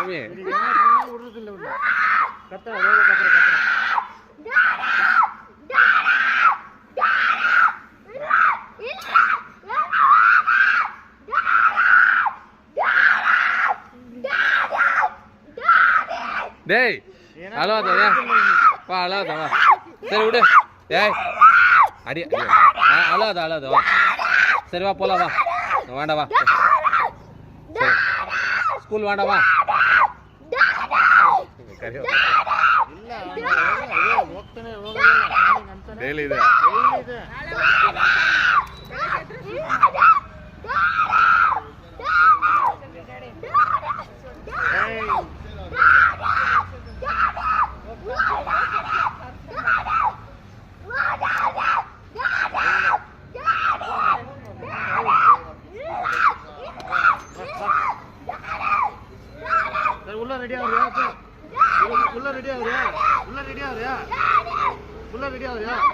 சாமி டேய் அழாதா வா அழாதா வா சரி விடு டேய் அடி அழாதா வா சரி வா போலாம் வா வேண்டாம் வா சரி ஸ்கூல் வேண்டாம் வா டெய்லி இது உள்ள ரெடி ஆகுறியா உள்ள ரெடி ஆகுறியா உள்ள ரெடி ஆகுறியா உள்ள ரெடி ஆகுறியா